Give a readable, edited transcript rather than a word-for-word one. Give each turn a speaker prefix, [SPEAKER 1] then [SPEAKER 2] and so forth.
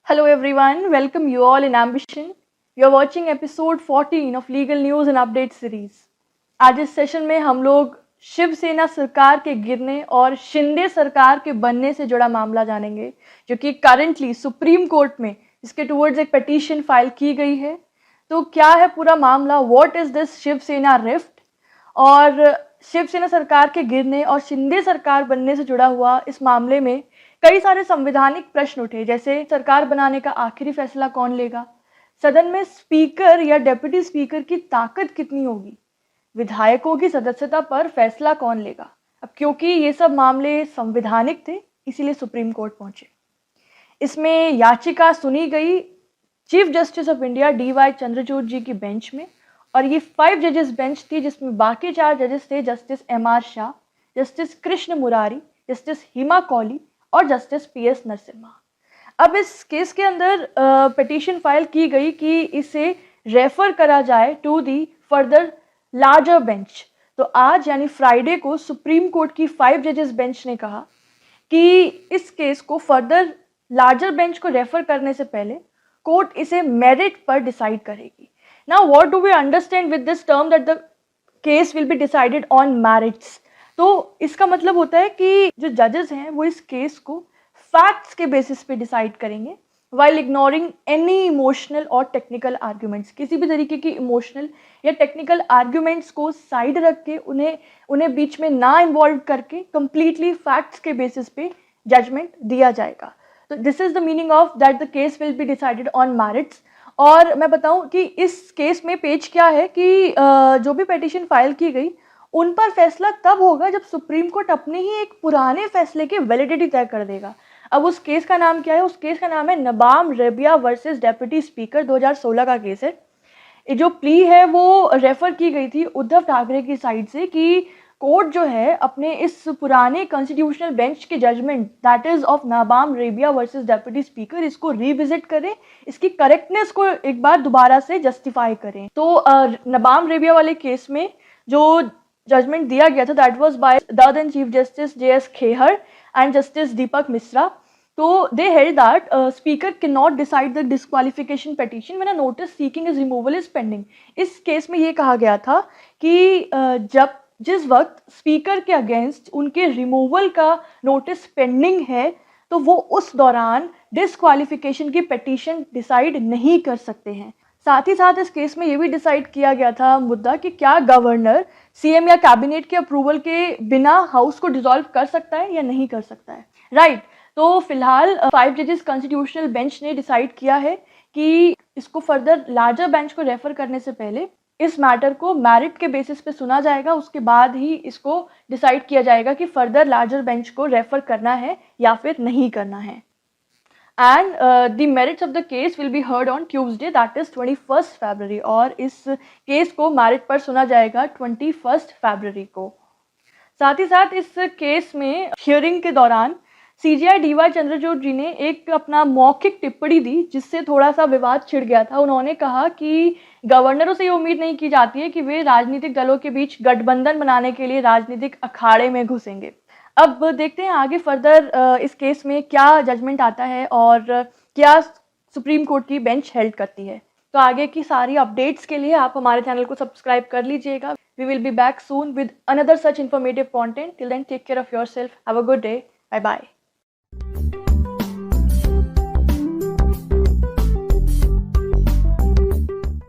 [SPEAKER 1] Hello everyone, welcome you all in Ambition. You are watching episode 14 of Legal News and Update series. आज इस session में हम लोग शिवसेना सरकार के गिरने और शिंदे सरकार के बनने से जुड़ा मामला जानेंगे, जो कि करंटली सुप्रीम कोर्ट में इसके टुवर्ड्स एक पिटीशन फाइल की गई है। तो क्या है पूरा मामला, what is this Shiv Sena rift, और शिवसेना सरकार के गिरने और शिंदे सरकार बनने से जुड़ा हुआ इस मामले में कई सारे संवैधानिक प्रश्न उठे, जैसे सरकार बनाने का आखिरी फैसला कौन लेगा, सदन में स्पीकर या डेप्यूटी स्पीकर की ताकत कितनी होगी, विधायकों की सदस्यता पर फैसला कौन लेगा। अब क्योंकि ये सब मामले संवैधानिक थे, इसीलिए सुप्रीम कोर्ट पहुंचे। इसमें याचिका सुनी गई chief justice of India DY Chandrachud ji की बेंच में, और ये 5 जजेस बेंच थी, जिसमें बाकी 4 जजेस थे justice MR Shah, justice Krishna Murari, justice Hima Kohli और जस्टिस PS नरसिम्हा। अब इस केस के अंदर पिटीशन फाइल की गई कि इसे रेफर करा जाए to the further larger bench. तो आज यानी फ्राइडे को सुप्रीम कोर्ट की 5 जजेस बेंच ने कहा कि इस केस को फर्दर लार्जर बेंच को रेफर करने से पहले कोर्ट इसे मेरिट पर डिसाइड करेगी। Now what do we understand with this term that the case will be decided on merits. तो इसका मतलब होता है कि जो जजेस हैं वो इस केस को फैक्ट्स के बेसिस पे डिसाइड करेंगे, वाइल इग्नोरिंग एनी इमोशनल और टेक्निकल आर्ग्यूमेंट्स। किसी भी तरीके की इमोशनल या टेक्निकल आर्ग्यूमेंट्स को साइड रख के उन्हें बीच में ना इन्वॉल्व करके कंप्लीटली फैक्ट्स के बेसिस पे जजमेंट दिया जाएगा। तो this is the meaning of that the case will be decided on merits. और मैं बताऊं कि इस केस में पेज क्या है कि जो भी पिटीशन फाइल की गई उन पर फैसला तब होगा जब सुप्रीम कोर्ट अपने ही एक पुराने फैसले की वैलिडिटी तय कर देगा। अब उस केस का नाम क्या है? उस केस का नाम है Nabam Rebia versus deputy speaker, 2016 का केस है। जो प्ली है वो रेफर की गई थी उद्धव ठाकरे की साइड से कि कोर्ट जो है अपने इस पुराने कॉन्स्टिट्यूशनल बेंच के judgement that is of Nabam Rebia versus deputy speaker, इसको रिविजिट करें, इसकी करेक्टनेस को एक बार दोबारा से जस्टिफाई करें। तो नबाम रेबिया वाले केस में जो जजमेंट दिया गया था that was by the then chief justice JS Khehar and justice Deepak Mishra. तो they held that speaker can not decide the disqualification petition when a notice seeking his removal is pending. इस केस में ये कहा गया था कि जिस वक्त स्पीकर के अगेंस्ट उनके रिमूवल का नोटिस पेंडिंग है तो वो उस दौरान डिस्क्वालिफिकेशन की पिटीशन डिसाइड नहीं कर सकते हैं। साथ ही साथ इस केस में ये भी डिसाइड किया गया था मुद्दा कि क्या गवर्नर CM या कैबिनेट के अप्रूवल के बिना हाउस को डिसॉल्व कर सकता है या नहीं कर सकता है, राइट। तो फिलहाल 5 जजेस कॉन्स्टिट्यूशनल बेंच ने डिसाइड किया है कि इसको फर्दर लार्जर बेंच को रेफर करने से पहले इस मैटर को मेरिट के बेसिस पे सुना जाएगा, उसके बाद ही इसको डिसाइड किया जाएगा कि फर्दर लार्जर बेंच को रेफर करना है या फिर नहीं करना है। And the merits of the case will be heard on Tuesday, that is 21st February, और इस केस को मेरिट पर सुना जाएगा 21st February को। साथ ही साथ इस केस में हियरिंग के दौरान CJI DY चंद्रचूड़ जी ने एक अपना मौखिक टिप्पणी दी, जिससे थोड़ा सा विवाद छिड़ गया था। उन्होंने कहा कि गवर्नरों से ये उम्मीद नहीं की जाती है कि वे राजनीतिक दलों के बीच गठबंधन बनाने के लिए राजनीतिक अखाड़े में घुसेंगे। अब देखते हैं आगे फर्दर इस केस में क्या जजमेंट आता है और क्या सुप्रीम कोर्ट की बेंच हेल्ड करती है। तो आगे की सारी अपडेट्स के लिए आप हमारे चैनल को सब्सक्राइब कर लीजिएगा। We will be back soon with another such informative content. Till then take care of yourself, have a good day, bye bye.